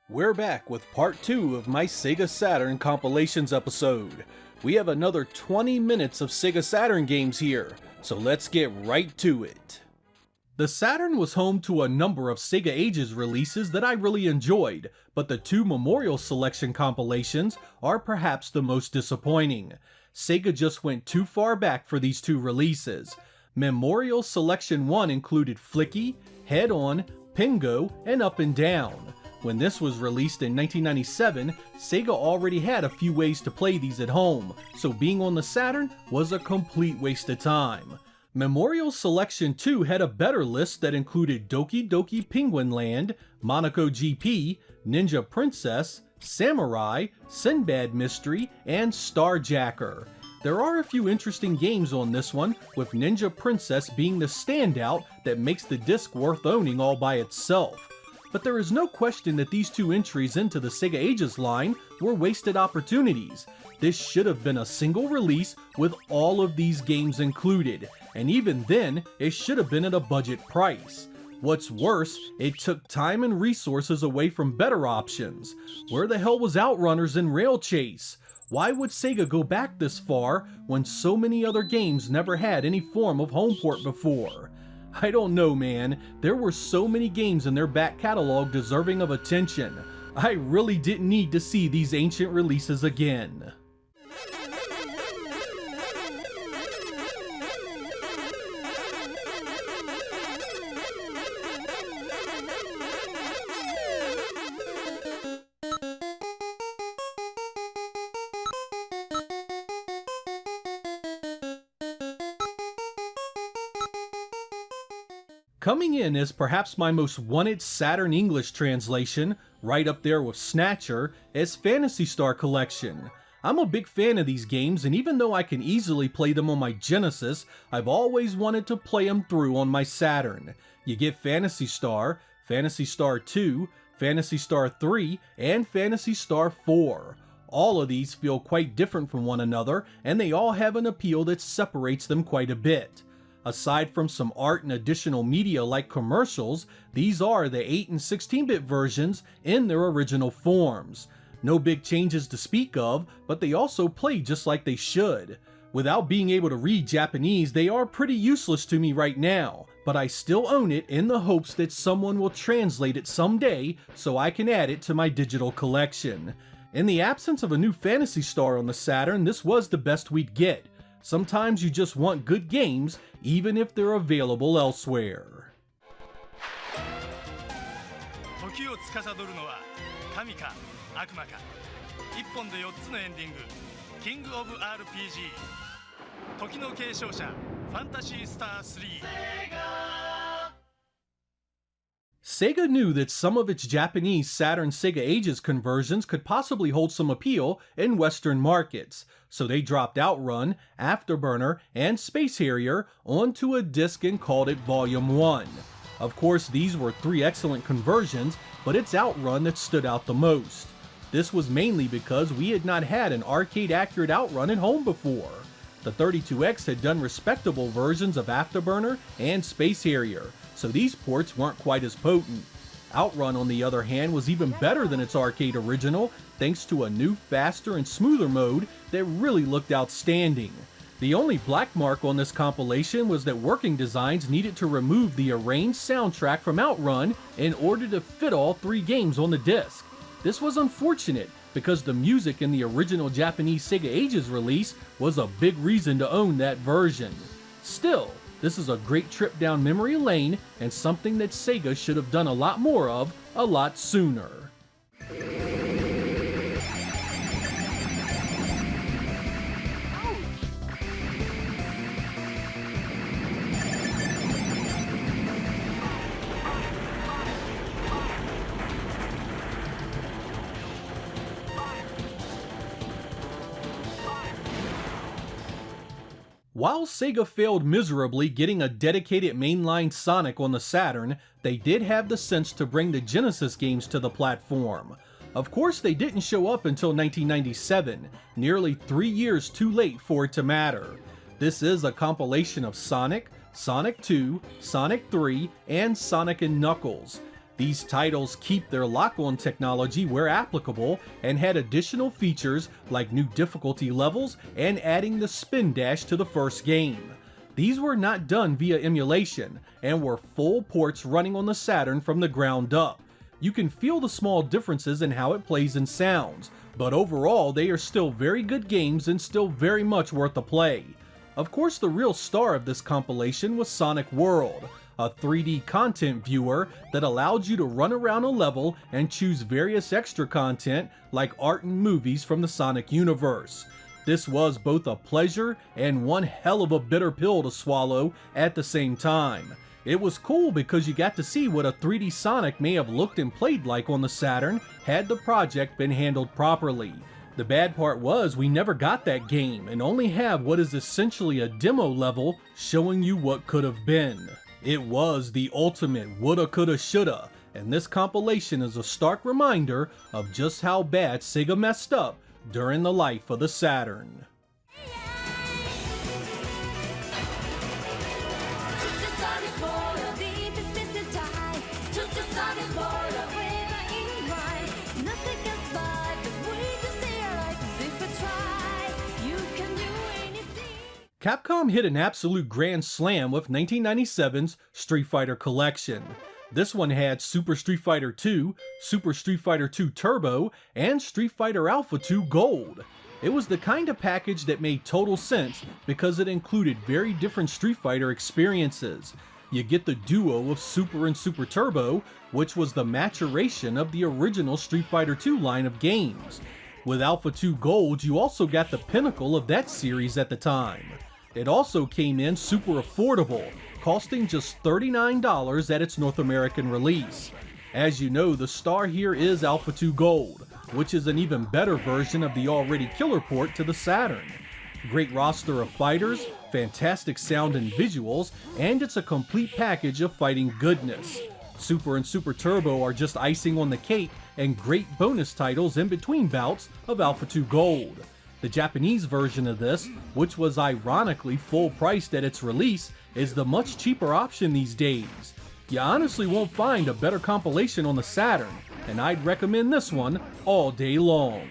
We're back with part 2 of my Sega Saturn Compilations episode. We have another 20 minutes of Sega Saturn games here, so let's get right to it. The Saturn was home to a number of Sega Ages releases that I really enjoyed, but the two Memorial Selection compilations are perhaps the most disappointing. Sega just went too far back for these two releases. Memorial Selection 1 included Flicky, Head On, Pingo, and Up and Down. When this was released in 1997, Sega already had a few ways to play these at home, so being on the Saturn was a complete waste of time. Memorial Selection 2 had a better list that included Doki Doki Penguin Land, Monaco GP, Ninja Princess, Samurai, Sinbad Mystery, and Starjacker. There are a few interesting games on this one, with Ninja Princess being the standout that makes the disc worth owning all by itself. But there is no question that these two entries into the Sega Ages line were wasted opportunities. This should have been a single release with all of these games included, and even then, it should have been at a budget price. What's worse, it took time and resources away from better options. Where the hell was Outrunners and Rail Chase? Why would Sega go back this far when so many other games never had any form of home port before? I don't know, man. There were so many games in their back catalog deserving of attention. I really didn't need to see these ancient releases again. Coming in is perhaps my most wanted Saturn English translation, right up there with Snatcher, is Phantasy Star Collection. I'm a big fan of these games, and even though I can easily play them on my Genesis, I've always wanted to play them through on my Saturn. You get Phantasy Star 2, Phantasy Star 3, and Phantasy Star 4. All of these feel quite different from one another, and they all have an appeal that separates them quite a bit. Aside from some art and additional media like commercials, these are the 8 and 16-bit versions in their original forms. No big changes to speak of, but they also play just like they should. Without being able to read Japanese, they are pretty useless to me right now, but I still own it in the hopes that someone will translate it someday so I can add it to my digital collection. In the absence of a new Phantasy Star on the Saturn, this was the best we'd get. Sometimes you just want good games, even if they're available elsewhere. 時を司るのは神か悪魔か一本で4つのエンディングキングオブ RPG 時の継承者ファンタシースター3 Sega knew that some of its Japanese Saturn Sega Ages conversions could possibly hold some appeal in Western markets, so they dropped Outrun, Afterburner, and Space Harrier onto a disc and called it Volume 1. Of course, these were 3 excellent conversions, but it's Outrun that stood out the most. This was mainly because we had not had an arcade-accurate Outrun at home before. The 32X had done respectable versions of Afterburner and Space Harrier, so these ports weren't quite as potent. Outrun, on the other hand, was even better than its arcade original, thanks to a new, faster, and smoother mode that really looked outstanding. The only black mark on this compilation was that Working Designs needed to remove the arranged soundtrack from Outrun in order to fit all 3 games on the disc. This was unfortunate, because the music in the original Japanese Sega Ages release was a big reason to own that version. Still, this is a great trip down memory lane and something that Sega should have done a lot more of a lot sooner. While Sega failed miserably getting a dedicated mainline Sonic on the Saturn, they did have the sense to bring the Genesis games to the platform. Of course, they didn't show up until 1997, nearly 3 years too late for it to matter. This is a compilation of Sonic, Sonic 2, Sonic 3, and Sonic & Knuckles. These titles keep their lock-on technology where applicable and had additional features like new difficulty levels and adding the spin dash to the first game. These were not done via emulation and were full ports running on the Saturn from the ground up. You can feel the small differences in how it plays and sounds, but overall they are still very good games and still very much worth the play. Of course, the real star of this compilation was Sonic World, a 3D content viewer that allowed you to run around a level and choose various extra content like art and movies from the Sonic universe. This was both a pleasure and one hell of a bitter pill to swallow at the same time. It was cool because you got to see what a 3D Sonic may have looked and played like on the Saturn had the project been handled properly. The bad part was we never got that game and only have what is essentially a demo level showing you what could have been. It was the ultimate woulda coulda shoulda, and this compilation is a stark reminder of just how bad Sega messed up during the life of the Saturn. Capcom hit an absolute grand slam with 1997's Street Fighter Collection. This one had Super Street Fighter 2, Super Street Fighter 2 Turbo, and Street Fighter Alpha 2 Gold. It was the kind of package that made total sense because it included very different Street Fighter experiences. You get the duo of Super and Super Turbo, which was the maturation of the original Street Fighter 2 line of games. With Alpha 2 Gold, you also got the pinnacle of that series at the time. It also came in super affordable, costing just $39 at its North American release. As you know, the star here is Alpha 2 Gold, which is an even better version of the already killer port to the Saturn. Great roster of fighters, fantastic sound and visuals, and it's a complete package of fighting goodness. Super and Super Turbo are just icing on the cake and great bonus titles in between bouts of Alpha 2 Gold. The Japanese version of this, which was ironically full priced at its release, is the much cheaper option these days. You honestly won't find a better compilation on the Saturn, and I'd recommend this one all day long.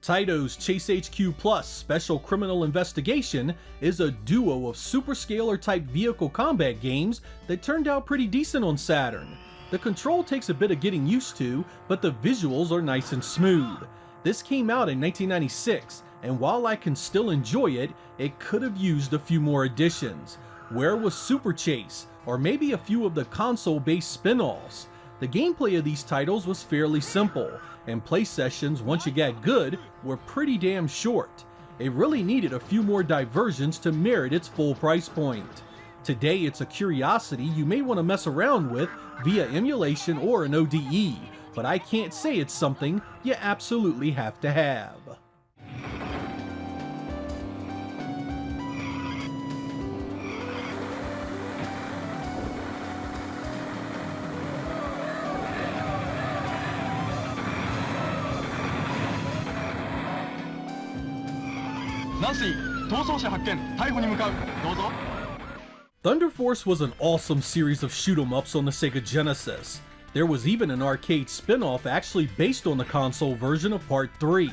Titos Chase HQ Plus Special Criminal Investigation is a duo of superscalar type vehicle combat games that turned out pretty decent on Saturn. The control takes a bit of getting used to, but the visuals are nice and smooth. This came out in 1996, and while I can still enjoy it, it could have used a few more additions. Where was Super Chase, or maybe a few of the console-based spin-offs? The gameplay of these titles was fairly simple, and play sessions, once you got good, were pretty damn short. It really needed a few more diversions to merit its full price point. Today it's a curiosity you may want to mess around with via emulation or an ODE, but I can't say it's something you absolutely have to have. Thunder Force was an awesome series of shoot-'em-ups on the Sega Genesis. There was even an arcade spin-off actually based on the console version of Part 3.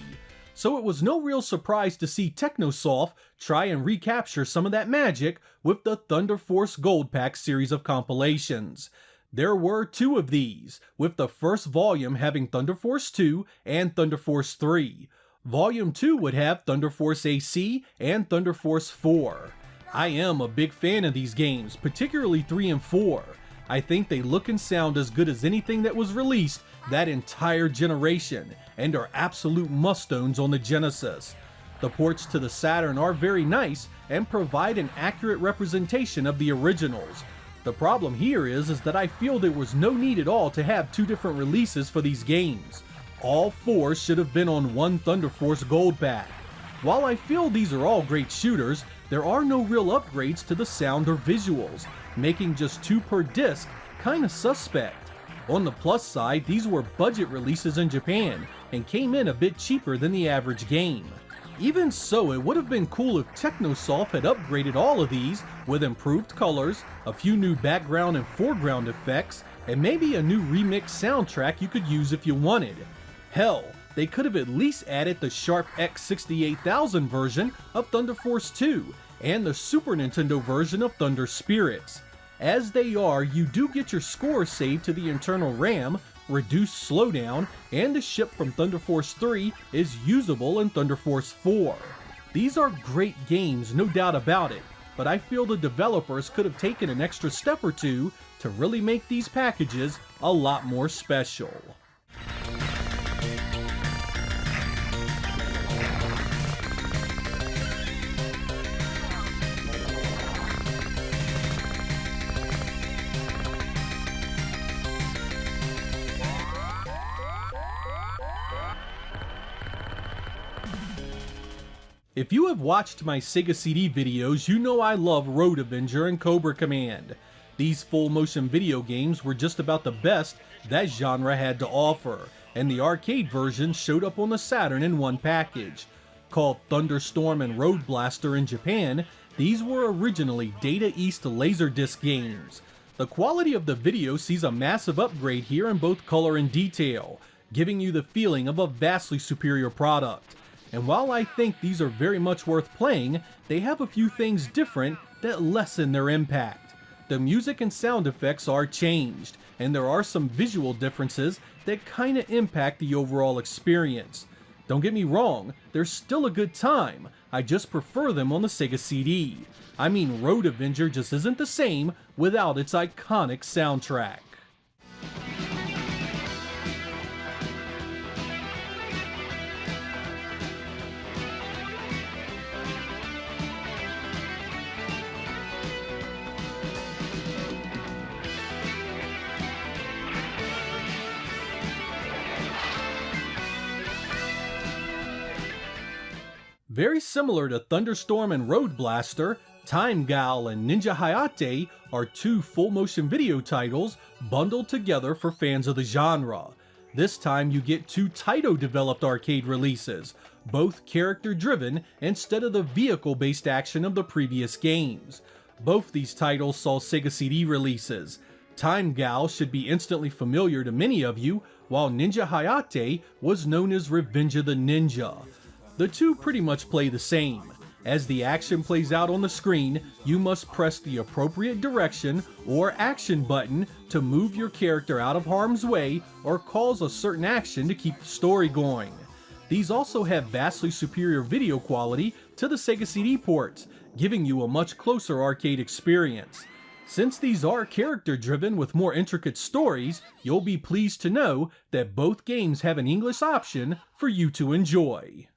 So it was no real surprise to see Technosoft try and recapture some of that magic with the Thunder Force Gold Pack series of compilations. There were two of these, with the first volume having Thunder Force 2 and Thunder Force 3. Volume 2 would have Thunder Force AC and Thunder Force 4. I am a big fan of these games, particularly 3 and 4. I think they look and sound as good as anything that was released that entire generation, and are absolute must-owns on the Genesis. The ports to the Saturn are very nice and provide an accurate representation of the originals. The problem here is that I feel there was no need at all to have two different releases for these games. All four should have been on one Thunder Force Gold Pack. While I feel these are all great shooters, there are no real upgrades to the sound or visuals, making just 2 per disc kinda suspect. On the plus side, these were budget releases in Japan and came in a bit cheaper than the average game. Even so, it would have been cool if Technosoft had upgraded all of these with improved colors, a few new background and foreground effects, and maybe a new remix soundtrack you could use if you wanted. Hell, they could have at least added the Sharp X68000 version of Thunder Force 2 and the Super Nintendo version of Thunder Spirits. As they are, you do get your score saved to the internal RAM, reduced slowdown, and the ship from Thunder Force 3 is usable in Thunder Force 4. These are great games, no doubt about it, but I feel the developers could have taken an extra step or two to really make these packages a lot more special. If you have watched my Sega CD videos, you know I love Road Avenger and Cobra Command. These full motion video games were just about the best that genre had to offer, and the arcade version showed up on the Saturn in one package. Called Thunderstorm and Road Blaster in Japan, these were originally Data East Laserdisc games. The quality of the video sees a massive upgrade here in both color and detail, giving you the feeling of a vastly superior product. And while I think these are very much worth playing, they have a few things different that lessen their impact. The music and sound effects are changed, and there are some visual differences that kinda impact the overall experience. Don't get me wrong, they're still a good time, I just prefer them on the Sega CD. I mean, Road Avenger just isn't the same without its iconic soundtrack. Very similar to Thunderstorm and Road Blaster, TimeGal and Ninja Hayate are 2 full-motion video titles bundled together for fans of the genre. This time you get 2 Taito-developed arcade releases, both character-driven instead of the vehicle-based action of the previous games. Both these titles saw Sega CD releases. TimeGal should be instantly familiar to many of you, while Ninja Hayate was known as Revenge of the Ninja. The two pretty much play the same. As the action plays out on the screen, you must press the appropriate direction or action button to move your character out of harm's way or cause a certain action to keep the story going. These also have vastly superior video quality to the Sega CD ports, giving you a much closer arcade experience. Since these are character-driven with more intricate stories, you'll be pleased to know that both games have an English option for you to enjoy.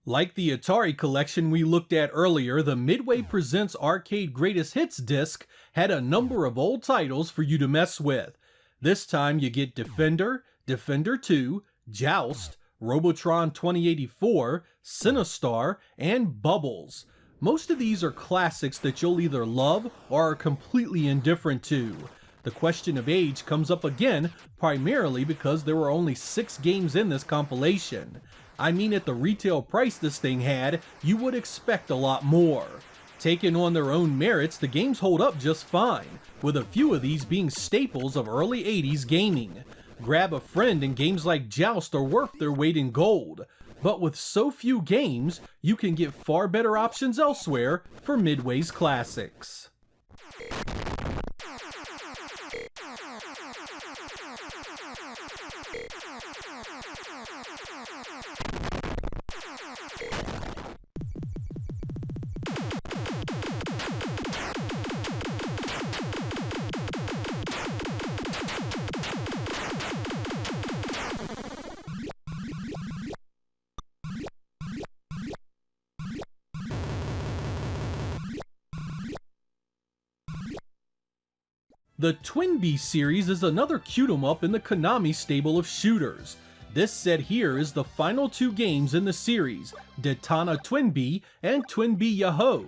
Like the Atari collection we looked at earlier, the Midway Presents Arcade Greatest Hits disc had a number of old titles for you to mess with. This time you get Defender, Defender 2, Joust, Robotron 2084, Sinistar, and Bubbles. Most of these are classics that you'll either love or are completely indifferent to. The question of age comes up again, primarily because there were only 6 games in this compilation. I mean, at the retail price this thing had, you would expect a lot more. Taken on their own merits, the games hold up just fine, with a few of these being staples of early 80s gaming. Grab a friend and games like Joust are worth their weight in gold. But with so few games, you can get far better options elsewhere for Midway's classics. The Twin Bee series is another cute-em-up in the Konami stable of shooters. This set here is the final two games in the series, Detana Twin Bee and Twin Bee Yahoo.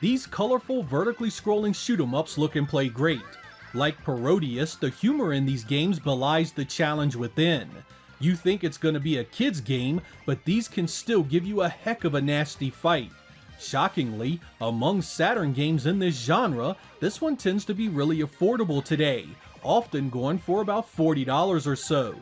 These colorful, vertically scrolling shoot-em-ups look and play great. Like Parodius, the humor in these games belies the challenge within. You think it's going to be a kid's game, but these can still give you a heck of a nasty fight. Shockingly, among Saturn games in this genre, this one tends to be really affordable today, often going for about $40 or so.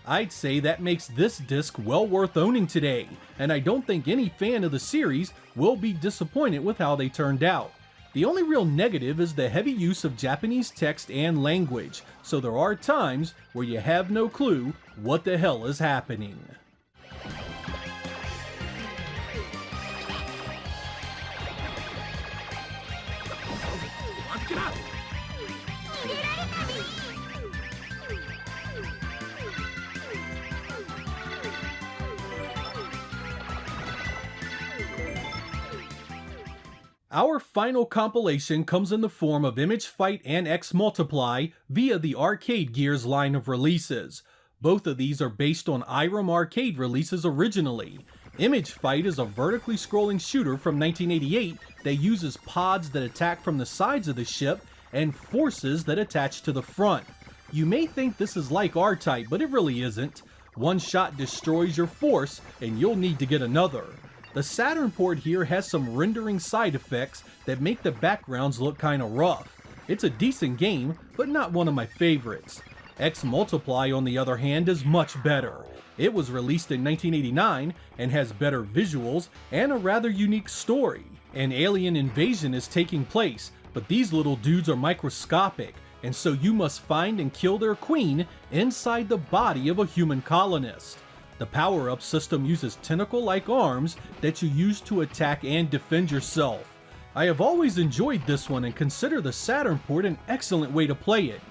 I'd say that makes this disc well worth owning today, and I don't think any fan of the series will be disappointed with how they turned out. The only real negative is the heavy use of Japanese text and language, so there are times where you have no clue what the hell is happening. Our final compilation comes in the form of Image Fight and X Multiply via the Arcade Gears line of releases. Both of these are based on Irem arcade releases originally. Image Fight is a vertically scrolling shooter from 1988 that uses pods that attack from the sides of the ship and forces that attach to the front. You may think this is like R-Type, but it really isn't. One shot destroys your force and you'll need to get another. The Saturn port here has some rendering side effects that make the backgrounds look kinda rough. It's a decent game, but not one of my favorites. X Multiply, on the other hand, is much better. It was released in 1989 and has better visuals and a rather unique story. An alien invasion is taking place, but these little dudes are microscopic, and so you must find and kill their queen inside the body of a human colonist. The power-up system uses tentacle-like arms that you use to attack and defend yourself. I have always enjoyed this one and consider the Saturn port an excellent way to play it.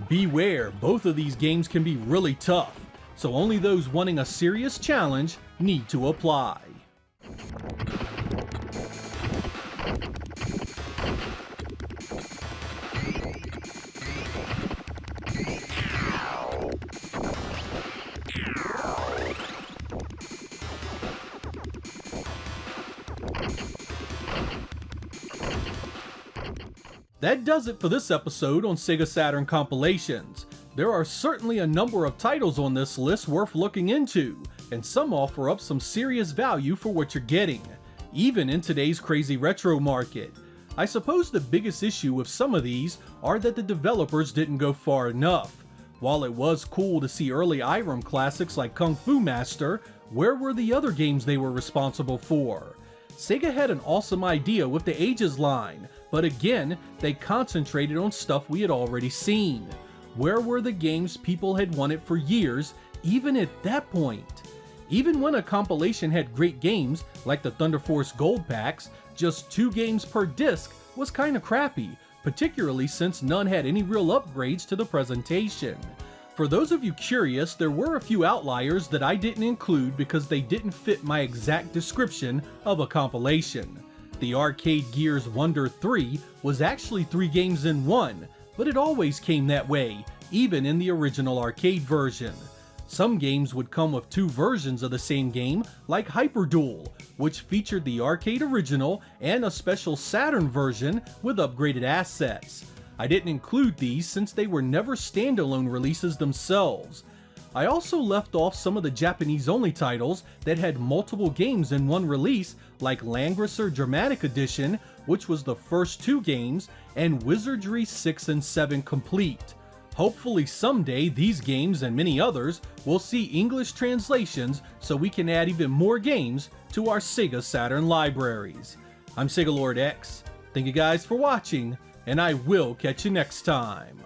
Beware, both of these games can be really tough, so only those wanting a serious challenge need to apply. That does it for this episode on Sega Saturn Compilations. There are certainly a number of titles on this list worth looking into, and some offer up some serious value for what you're getting, even in today's crazy retro market. I suppose the biggest issue with some of these are that the developers didn't go far enough. While it was cool to see early Irem classics like Kung Fu Master, where were the other games they were responsible for? Sega had an awesome idea with the Ages line, but again, they concentrated on stuff we had already seen. Where were the games people had wanted for years, even at that point? Even when a compilation had great games, like the Thunder Force Gold packs, just 2 games per disc was kinda crappy, particularly since none had any real upgrades to the presentation. For those of you curious, there were a few outliers that I didn't include because they didn't fit my exact description of a compilation. The Arcade Gears Wonder 3 was actually 3 games in one, but it always came that way, even in the original arcade version. Some games would come with 2 versions of the same game, like Hyper Duel, which featured the arcade original and a special Saturn version with upgraded assets. I didn't include these since they were never standalone releases themselves. I also left off some of the Japanese-only titles that had multiple games in one release, like Langrisser Dramatic Edition, which was the first 2 games, and Wizardry 6 and 7 Complete. Hopefully someday these games and many others will see English translations so we can add even more games to our Sega Saturn libraries. I'm Sega Lord X. Thank you guys for watching, and I will catch you next time.